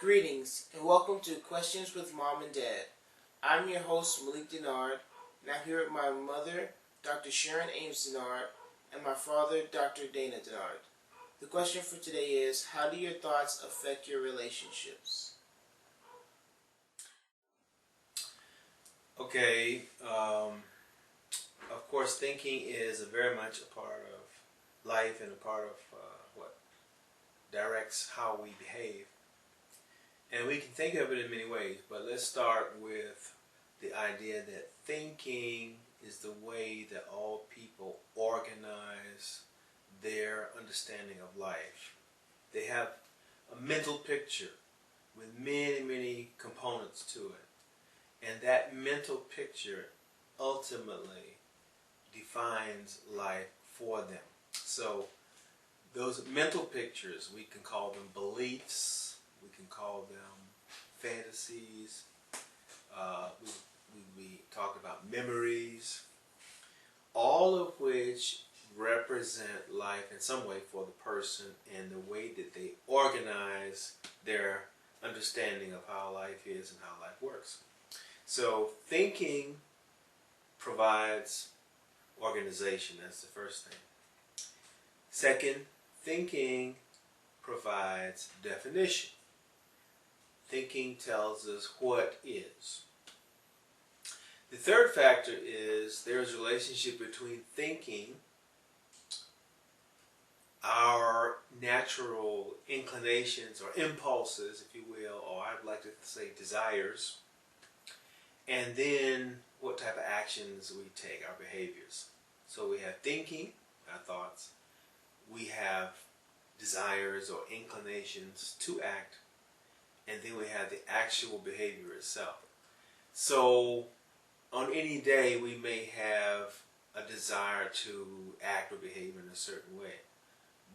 Greetings and welcome to Questions with Mom and Dad. I'm your host, Malek Dennard, and I'm here with my mother, Dr. Sharon Ames Dennard, and my father, Dr. Dana Dennard. The question for today is, how do your thoughts affect your relationships? Okay, of course thinking is very much a part of life and a part of what directs how we behave. And we can think of it in many ways, but let's start with the idea that thinking is the way that all people organize their understanding of life. They have a mental picture with many components to it. And that mental picture ultimately defines life for them. So those mental pictures, we can call them beliefs, we can call them fantasies, we talk about memories, all of which represent life in some way for the person and the way that they organize their understanding of how life is and how life works. So thinking provides organization. That's the first thing. Second, thinking provides definition. Thinking tells us what is. The third factor is there's a relationship between thinking, our natural inclinations or impulses, if you will, or I'd like to say desires, and then what type of actions we take, our behaviors. So we have thinking, our thoughts, we have desires or inclinations to act, and then we have the actual behavior itself. So on any day we may have a desire to act or behave in a certain way,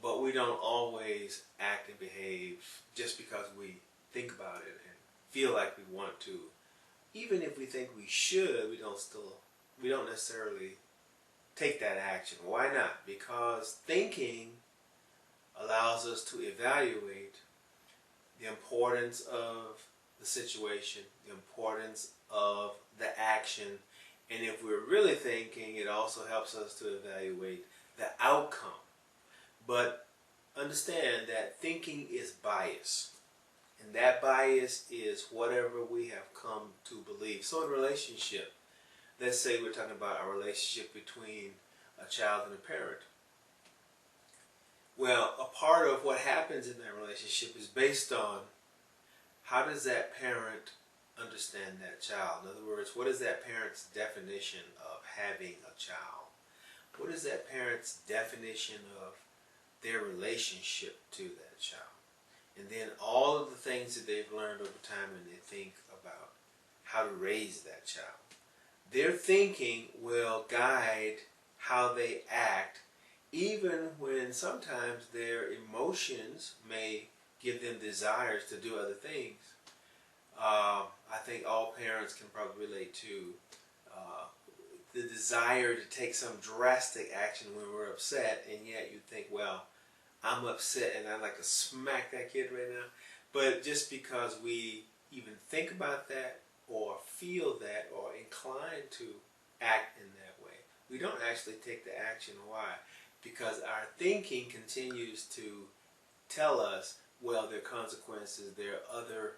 but we don't always act and behave just because we think about it and feel like we want to. Even if we think we should, we don't necessarily take that action. Why not? Because thinking allows us to evaluate the importance of the situation, the importance of the action, and if we're really thinking, it also helps us to evaluate the outcome. But understand that thinking is bias. And that bias is whatever we have come to believe. So in a relationship, let's say we're talking about a relationship between a child and a parent. Well, a part of what happens in that relationship is based on how does that parent understand that child. In other words, what is that parent's definition of having a child? What is that parent's definition of their relationship to that child? And then all of the things that they've learned over time and they think about how to raise that child. Their thinking will guide how they act, even when sometimes their emotions may give them desires to do other things. I think all parents can probably relate to the desire to take some drastic action when we're upset, and yet you think, well, I'm upset and I'd like to smack that kid right now. But just because we even think about that or feel that or inclined to act in that way, we don't actually take the action. Why? Because our thinking continues to tell us, well, there are consequences, there are other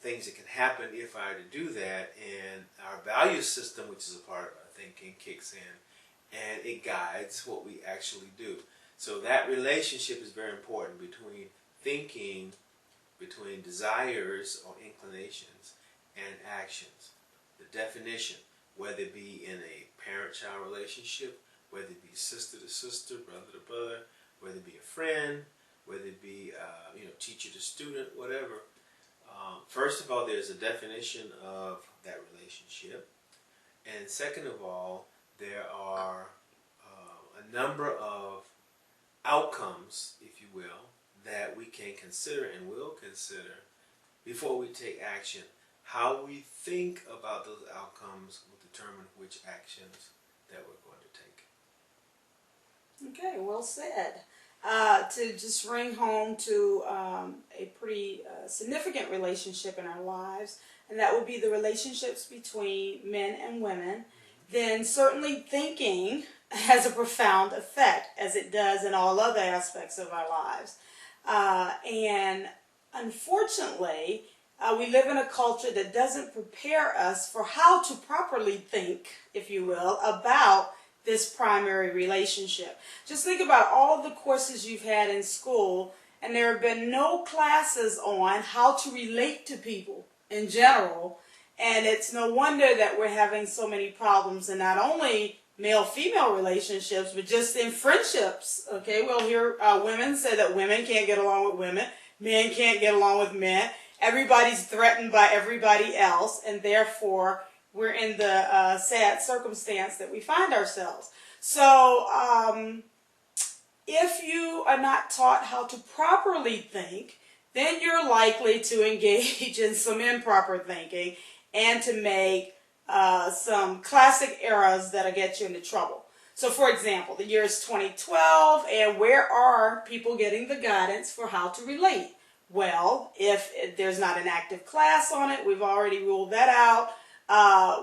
things that can happen if I were to do that, and our value system, which is a part of our thinking, kicks in and it guides what we actually do. So that relationship is very important between thinking, between desires or inclinations and actions. The definition, whether it be in a parent-child relationship, whether it be sister to sister, brother to brother, whether it be a friend, whether it be teacher to student, whatever. First of all, there's a definition of that relationship, and second of all, there are a number of outcomes, if you will, that we can consider and will consider before we take action. How we think about those outcomes will determine which actions that we're going to take. Okay, well said. to just bring home to a pretty significant relationship in our lives, and that would be the relationships between men and women, then certainly thinking has a profound effect, as it does in all other aspects of our lives. And unfortunately, we live in a culture that doesn't prepare us for how to properly think, if you will, about this primary relationship. Just think about all of the courses you've had in school, and there have been no classes on how to relate to people in general, and it's no wonder that we're having so many problems in not only male-female relationships, but just in friendships. Okay, we'll hear women say that women can't get along with women, men can't get along with men, everybody's threatened by everybody else, and therefore we're in the sad circumstance that we find ourselves. So if you are not taught how to properly think, then you're likely to engage in some improper thinking and to make some classic errors that'll get you into trouble. So for example, the year is 2012, and where are people getting the guidance for how to relate? Well, if there's not an active class on it, we've already ruled that out.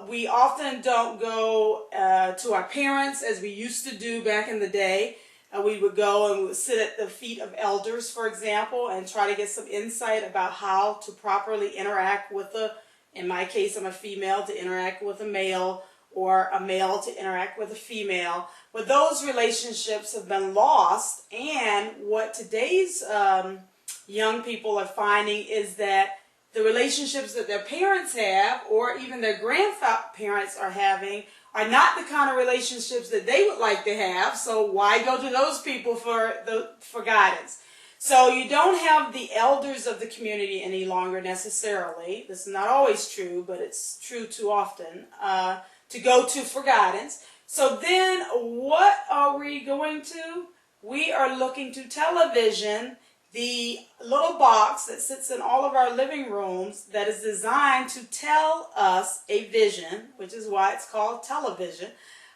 We often don't go to our parents as we used to do back in the day. We would go and we would sit at the feet of elders, for example, and try to get some insight about how to properly interact with in my case, I'm a female, to interact with a male, or a male to interact with a female. But those relationships have been lost, and what today's young people are finding is that the relationships that their parents have, or even their grandparents are having, are not the kind of relationships that they would like to have. So why go to those people for guidance? So you don't have the elders of the community any longer necessarily. This is not always true, but it's true too often to go to for guidance. So then what are we going to? We are looking to television, the little box that sits in all of our living rooms that is designed to tell us a vision, which is why it's called television,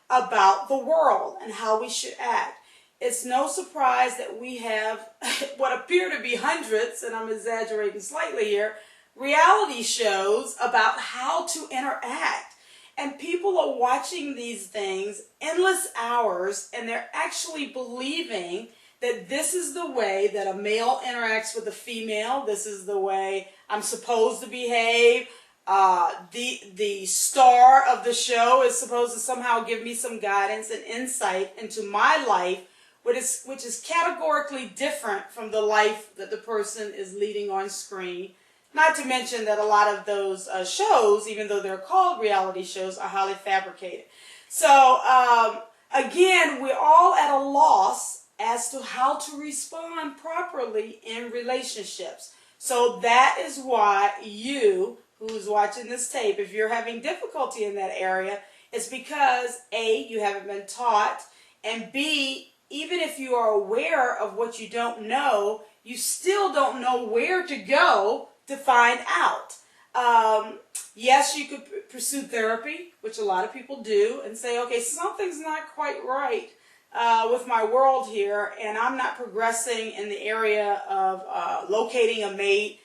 about the world and how we should act. It's no surprise that we have what appear to be hundreds, and I'm exaggerating slightly here, reality shows about how to interact. And people are watching these things endless hours, and they're actually believing that this is the way that a male interacts with a female. This is the way I'm supposed to behave. The star of the show is supposed to somehow give me some guidance and insight into my life, which is categorically different from the life that the person is leading on screen. Not to mention that a lot of those shows, even though they're called reality shows, are highly fabricated. So again, we're all at a loss as to how to respond properly in relationships. So that is why you, who's watching this tape, if you're having difficulty in that area, it's because A, you haven't been taught, and B, even if you are aware of what you don't know, you still don't know where to go to find out. Yes, you could pursue therapy, which a lot of people do, and say, okay, something's not quite right with my world here, and I'm not progressing in the area of locating a mate,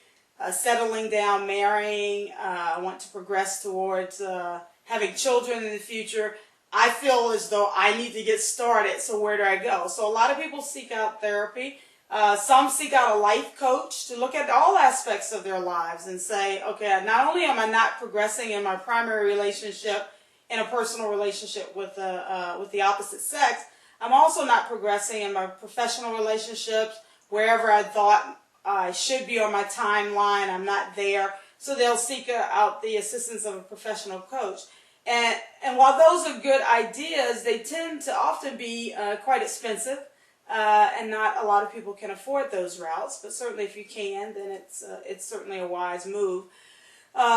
settling down, marrying. I want to progress towards having children in the future. I feel as though I need to get started, so where do I go? So a lot of people seek out therapy. Some seek out a life coach to look at all aspects of their lives and say, okay, not only am I not progressing in my primary relationship, in a personal relationship with the opposite sex, I'm also not progressing in my professional relationships. Wherever I thought I should be on my timeline, I'm not there. So they'll seek out the assistance of a professional coach. And while those are good ideas, they tend to often be quite expensive, and not a lot of people can afford those routes. But certainly if you can, then it's certainly a wise move.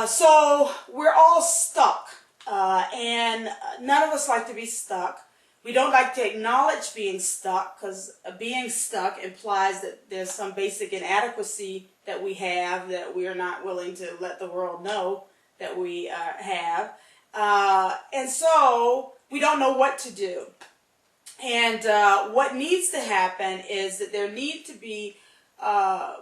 So we're all stuck, and none of us like to be stuck. We don't like to acknowledge being stuck, because being stuck implies that there's some basic inadequacy that we have that we are not willing to let the world know that we have. And so we don't know what to do. And what needs to happen is that there need to be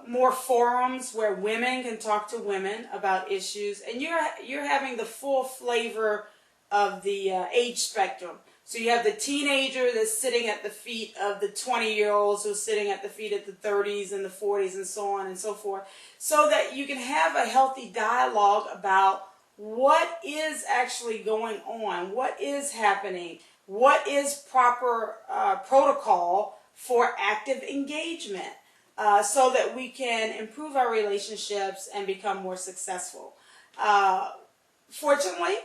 more forums where women can talk to women about issues, and you're having the full flavor of the age spectrum. So you have the teenager that's sitting at the feet of the 20-year-olds, who's sitting at the feet of the 30s and the 40s and so on and so forth, so that you can have a healthy dialogue about what is actually going on, what is happening, what is proper protocol for active engagement, so that we can improve our relationships and become more successful. Fortunately,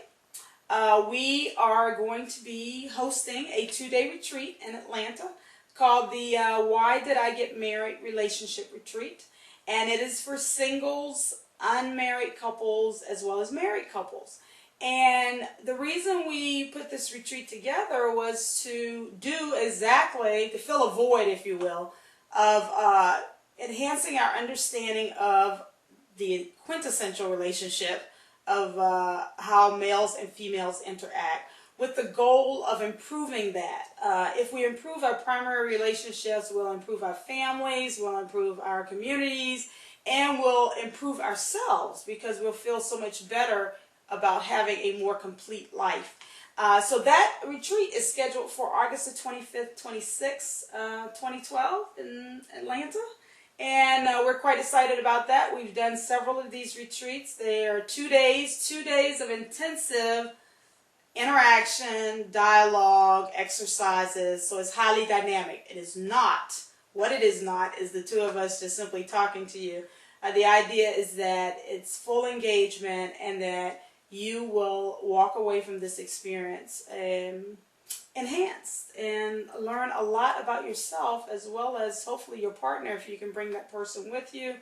we are going to be hosting a 2-day retreat in Atlanta called the Why Did I Get Married Relationship Retreat. And it is for singles, unmarried couples, as well as married couples. And the reason we put this retreat together was to do exactly, to fill a void, if you will, of enhancing our understanding of the quintessential relationship of how males and females interact, with the goal of improving that. If we improve our primary relationships, we'll improve our families, we'll improve our communities, and we'll improve ourselves, because we'll feel so much better about having a more complete life. So that retreat is scheduled for August the 25th, 26th, 2012 in Atlanta. And we're quite excited about that. We've done several of these retreats. They are 2 days of intensive interaction, dialogue, exercises. So it's highly dynamic. It is not, what it is not is the two of us just simply talking to you. The idea is that it's full engagement, and that you will walk away from this experience enhanced and learn a lot about yourself, as well as hopefully your partner, if you can bring that person with you,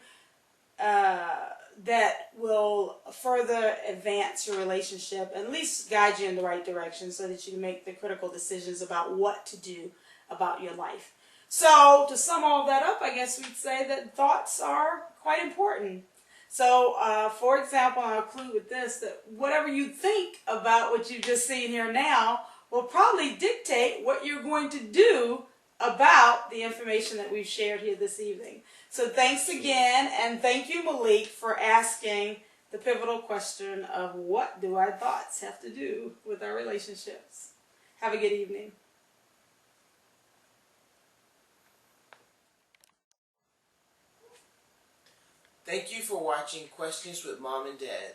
that will further advance your relationship, at least guide you in the right direction, so that you can make the critical decisions about what to do about your life. So to sum all that up, I guess we'd say that thoughts are quite important. So, for example, I'll conclude with this, that whatever you think about what you've just seen here now will probably dictate what you're going to do about the information that we've shared here this evening. So thanks again, and thank you, Malik, for asking the pivotal question of what do our thoughts have to do with our relationships. Have a good evening. Thank you for watching Questions with Mom and Dad.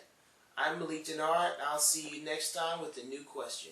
I'm Malek Dennard, and I'll see you next time with a new question.